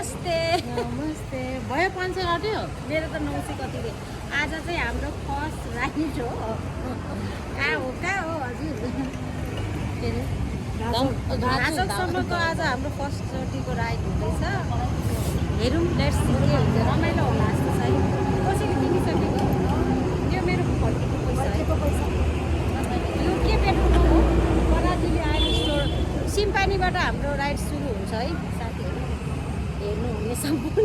नमस्ते नमस्ते भयो 500 आट्यो मेरो त 900 कति रे आज चाहिँ हाम्रो फर्स्ट राइड हो कहाँ हो हजुर के रे घाँचोकसम्मको आज हाम्रो फर्स्ट चोटिको राइड हुँदैछ हेरौँ लेट्स सी के हुन्छ रमाइलो होला जस्तो छ है कसैले किनिसकेको यो मेरो फर्केको पैसा यो के पेट्रोल हो पराजुली आयल स्टोर सिम्पानीबाट हाम्रो राइड सुरु हुन्छ है साथीहरू हेर्नुहुने सम्पूर्ण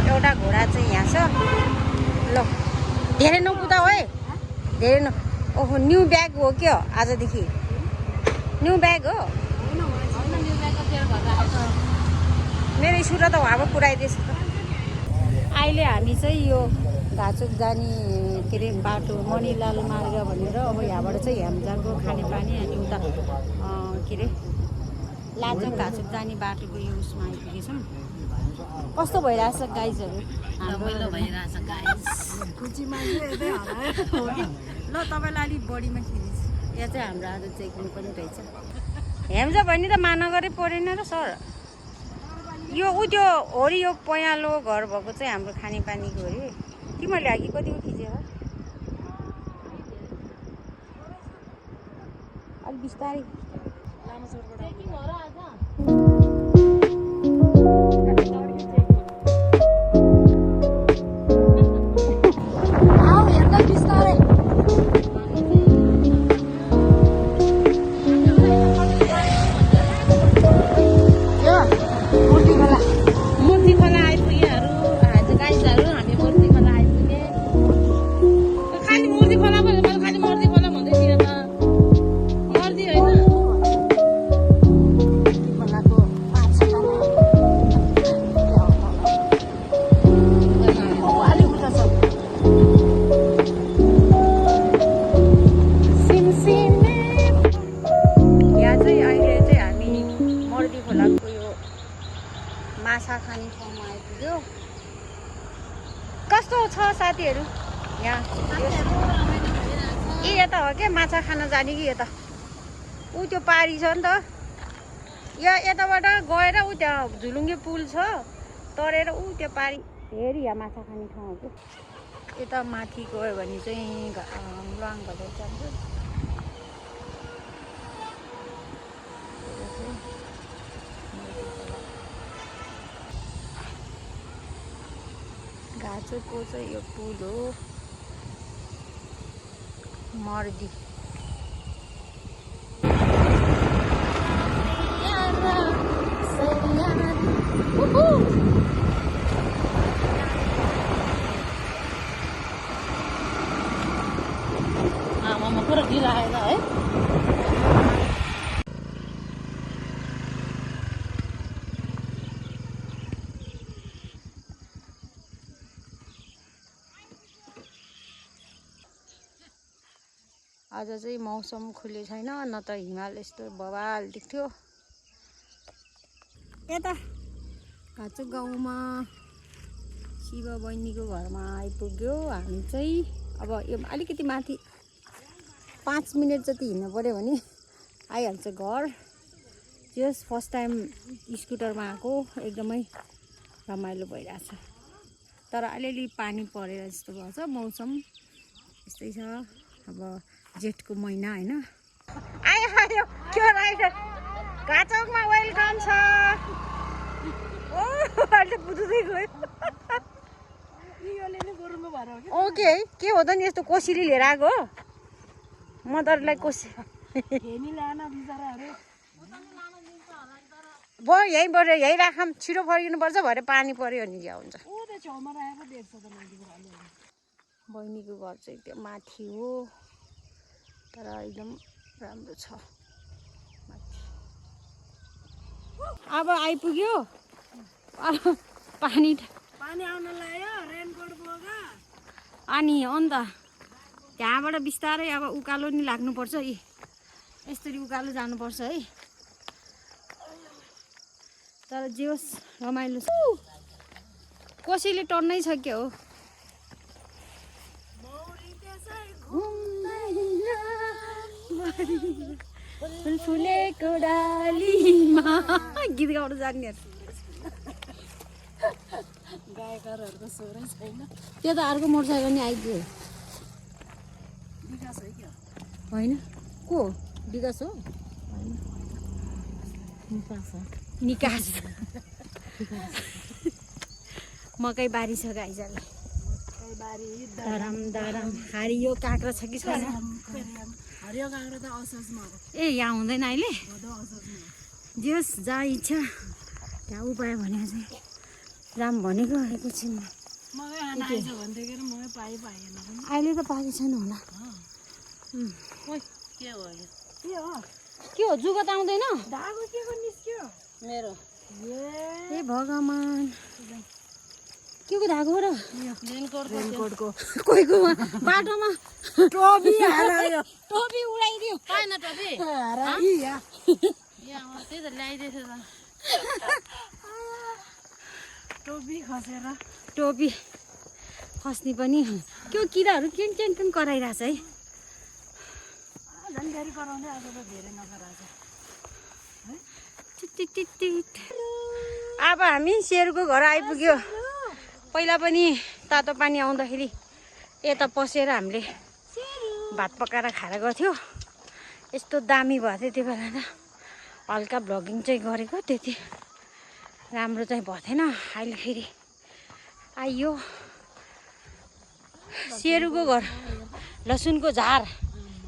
एउटा घोडा चाहिँ यहाँ छ ल धेरै नकुदा है धेरै न ओहो न्यू ब्याग हो क्या आजदेखि न्यू ब्याग हो मेरो स्कुटर त उहाँमा पुऱ्याइदिएछ अहिले हामी चाहिँ यो घाचोक जाने के अरे बाटो मणिलाल मार्ग भनेर अब यहाँबाट चाहिँ हेम्जाको खानेपानी अनि उता के अरे लाजोक घाचोक जाने बाटोको यो उसमा आइपुगेछौँ कस्तो भइरहेछ गाइजहरू रमाइलो भइरहेछ गाइस ल तपाईँलाई अलिक बढीमा खिरिस यहाँ चाहिँ हाम्रो आज चेकिङ पनि रहेछ हेम्जा भन्ने त महानगरै परेन र सर यो ऊ त्यो होरी यो पयालो घर भएको चाहिँ हाम्रो खानेपानीको हो अरे तिमीहरूले अघि कतिको खिच्यो अलिक बिस्तारै माछा खाने ठाउँमा आइपुग्यो कस्तो छ साथीहरू यहाँ ए यता हो क्या माछा खान जाने कि यता ऊ त्यो पारी छ नि त यहाँ यताबाट गएर ऊ त्यहाँ झुलुङ्गे पुल छ तरेर ऊ त्यो पारी हेरी यहाँ माछा खाने ठाउँ हो क्या यता माथि गयो भने चाहिँ लुवाङ भएर जान्छ घाचोकको चाहिँ यो पुल हो मर्दी आमामा पुरा ढिला आएन है आज चाहिँ मौसम खुले छैन न त हिमाल यस्तो बवाल देख्थ्यो यता घाचोक गाउँमा शिव बहिनीको घरमा आइपुग्यो हामी चाहिँ अब यो अलिकति माथि 5 मिनट जति हिँड्नु पऱ्यो भने आइहाल्छ घर जस फर्स्ट टाइम स्कुटरमा आएको एकदमै रमाइलो भइरहेछ तर अलिअलि पानी परेर जस्तो भएको छ मौसम यस्तै छ अब जेठको महिना हैन आयो आयो त्यो राइडर घाचोकमा वेलकम छ ओ अहिले बुझ्दै गयो योले नै गोरुमा भएर हो ओके के हो त नि यस्तो कोसिली लिएर आएको मदरलाई कोसी हेनी लान बिचराहरु भयो यहीँबाट यहीँ राखौँ छिटो फर्किनुपर्छ भरे पानी पऱ्यो भने क्या हुन्छ ऊ त छेउमा राखेको देख्छ त बहिनीको घर चाहिँ त्यो माथि हो तर एकदम राम्रो छ माथि अब आइपुग्यो पानी आउन लाग्यो रेनकोट बोका अनि अन्त त्यहाँबाट बिस्तारै अब उकालो नि लाग्नुपर्छ है यसरी उकालो जानुपर्छ है तर जे होस् रमाइलो छ कसैले टन्नै छ के हो फुलेको डालीमा गीत गाउन जान्नेहरू गायकरहरूको स्वरै छैन त्यो त अर्को मोटरसाइकल नि आइदियो विकास है क्या होइन को विकास हो निकास मकै बारी छ गाइजले बारी दरम दरम हारियो काँक्रो छ कि छैन हरियो काँक्रो त असोजमा हो ए यहाँ हुँदैन अहिले भदौ असोजमा जस जहाँ इच्छा त्यहाँ उपाय भनेको चाहिँ जाम भनेको आएको छु म मकै खाना आइज भन्थ्यो मकै पाएन पनि अहिले त पाएको छैन होला के हो यो के हो जुगत आउँदैन धागो के को निस्क्यो मेरो ए ए भगवान् के को धागो हो र रेनकोटको कोहीको बाटोमा टोपी हरायो टोपी उडाइदियो पाएन टोपी यहाँ त्यही त ल्याइदिएछ त टोपी खसेर टोपी खस्ने पनि के किराहरू केन केन केन कराइरहेछ है झन् फेरि कराउँदै आज त धेरै नकराएको टिट टिट टिट टिट। अब हामी शेरको घर आइपुग्यो पहिला पनि तातो पानी आउँदाखेरि यता पसेर हामीले भात पकाएर खाएर गर्थ्यो यस्तो दामी भएको थियो त्यो बेला त हल्का भ्लगिङ चाहिँ गरेको त्यति राम्रो चाहिँ भएको थिएन अहिले फेरि आइयो शेरुको घर लसुनको झार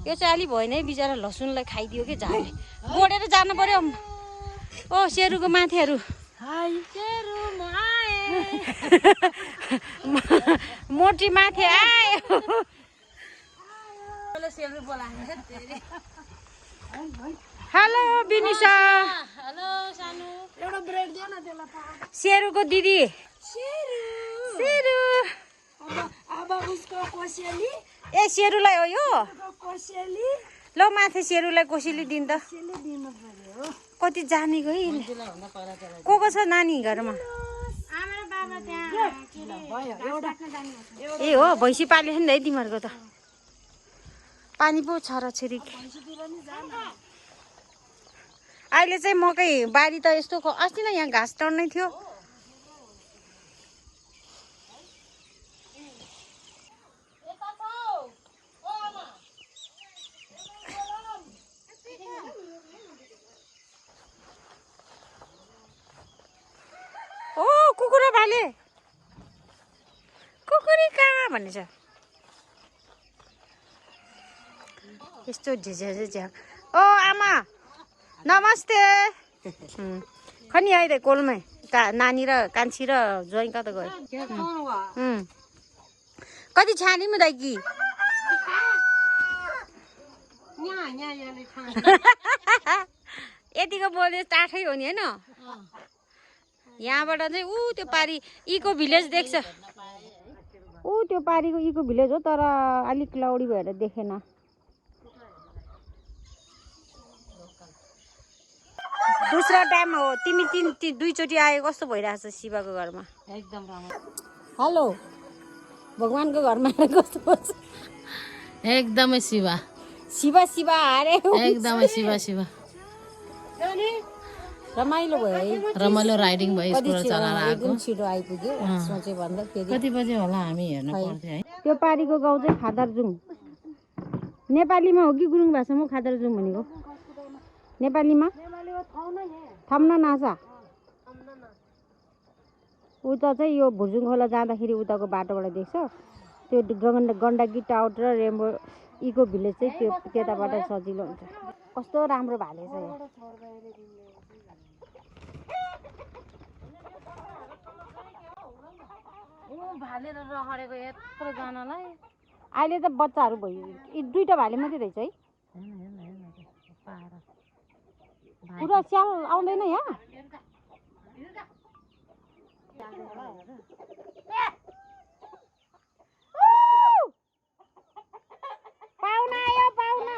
यो चाहिँ अलि भएन है बिचरा लसुनलाई खाइदियो कि झारले गोडेर जानु पर्यो ओ शेरुको माथेहरू मोटी माथे आयो हेलो बिनिसा हेलो सानो एउटा ब्रेड दियो न त्यसलाई पकाएको शेरुको दिदी शेरु अब उसको कोसेली ए शेरुलाई हो यो कोसेली ल माथि शेरुलाई कोसेली दिन त दिनु पर्यो कति जानेको है को छ नानी घरमा ए हो भैँसी पाले नि है तिमीहरूको त पानी पो छोरा छोरी अहिले चाहिँ मकै बारी त यस्तो अस्ति नै यहाँ घाँस टर्नै थियो ओ कुकुर भाले कुकुरी कहाँ भनेछ यस्तो झ्याझ्या ओ आमा नमस्ते खनि आइरहे कोलमै नानी र कान्छी र ज्वाइँ कता गयो कति छानिम दाइ कि यतिको बोले टाठै हो नि होइन यहाँबाट चाहिँ ऊ त्यो पारी इको भिलेज देख्छ ऊ त्यो पारीको इको भिलेज हो तर अलिक क्लाउडी भएर देखेन दोस्रो टाइम हो तिमी दुईचोटि आयो कस्तो भइरहेछ शिवको घरमा एकदम राम्रो हेलो भगवानको घरमा आएर कस्तो पर्छ एकदमै शिवा शिवा शिवा अरे एकदमै शिवा शिवा रमाइलो भयो है रमाइलो राइडिङ भयो कति स्कुल चलाएर आएको एकदम छिटो आइपुग्यो सोचे भन्दा फेरि कति बजे होला हामी हेर्नु पर्थ्यो है त्यो पारीको गाउँ चाहिँ खादरजुङ नेपालीमा हो कि गुरुङ भाषामा खादरजुङ भनेको नेपालीमा थम्न नासा उता चाहिँ यो भुर्जुङ खोला जाँदाखेरि उताको बाटोबाट देख्छ त्यो गण्डकी टाउट र रेम्बो इको भिलेज चाहिँ त्यो त्यताबाट सजिलो हुन्छ कस्तो राम्रो भाले छ भाले र रखडेको यत्रो जनालाई अहिले त बच्चाहरू भयो यी दुईटा भाले मात्रै रहेछ है पुरा स्याल आउँदैन यहाँ पाहुना आयो पाहुना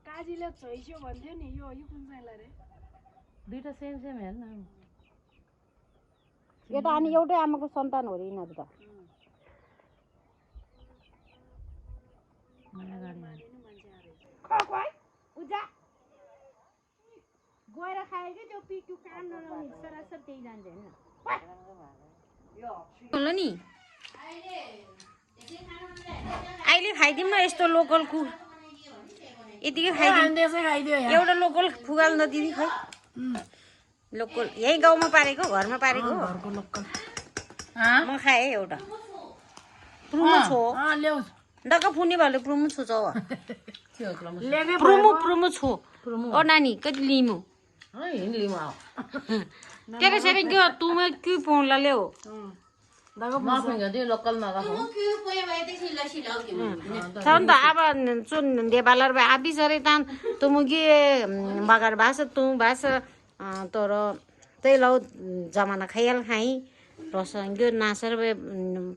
काजीले छोइस्यो भन्थ्यो नि यो कुन चाहिँ रे दुईटा सेम सेम हेर्न यो त अनि एउटै आमाको सन्तान हो रे यिनीहरू त नयाँ गाडी खै उजा गएर खायो कि त्यो पिटु काम नलाउने सरासर त्यही जान्छ होइन होला नि अहिले खाइदिउँ न यस्तो लोकल कु यतिकै खाइदिउँ त्यसै खाइदियो एउटा लोकल फुगाल नदिदी खै लोकल यही गाउँमा पारेको घरमा पारेको घरको लोकल म खाएँ एउटा प्रुमो छो ल्याउ डक्क फुनी भयो प्रुमो छो जाऊ लेगे प्रुमो छो ओ नानी कति लिमो तेरे सेरे क्यों तुम्हें क्यों फोन ला ले हो संत अब चुन देबालर बा आबी सरे तान तुमुगी बगर भाषा तुम भाषा तर त्यही लौ जमाना खयाल खाई रसंग्यो नासर बे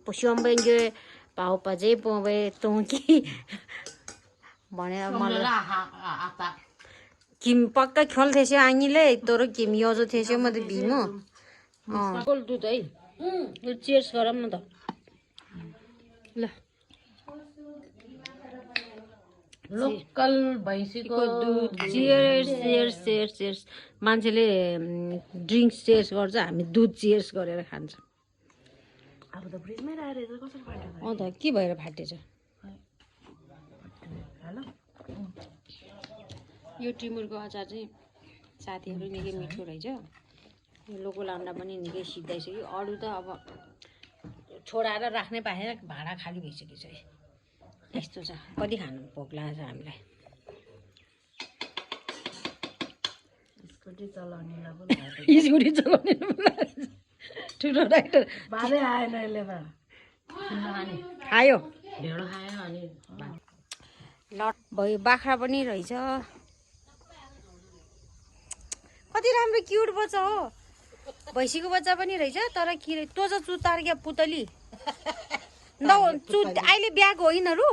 पुष्यम बेंग्यो पाउ पजे पोबे तुमकी भने मलाई किम पक्का खेल थिएछ आङीले तर किम योजो थिएछ म त भिमो कोल्ड दुध है यो चियर्स गरौँ न त ल लोकल भैँसीको दुध चियर्स चियर्स चियर्स चियर्स मान्छेले ड्रिङ्क्स चियर्स गर्छ हामी दुध चियर्स गरेर खान्छ अब त फ्रिजमै राखेर कसरी फाट्यो अँ त के भएर फाटेछ यो टिमुरको अचार चाहिँ साथीहरू निकै मिठो रहेछ यो लोकल अन्डा पनि निकै सिक्दैसक्यो अरू त अब छोडाएर राख्नै पाएन भाँडा खाली भइसकेछ है यस्तो छ कति खानु भोक लागेको छ हामीलाई स्कुटी चलाउनेलाई स्कुटी चलाउने ठुलो डाक्टर बाधै आएन यसले त खायो ढेँडो खाएन अनि लट भयो बाख्रा पनि रहेछ कति राम्रो क्युट बच्चा हो भैँसीको बच्चा पनि रहेछ तर के तँ चाहिँ चुतार क्या पुतली न चु अहिले बिहाको हो यिनीहरू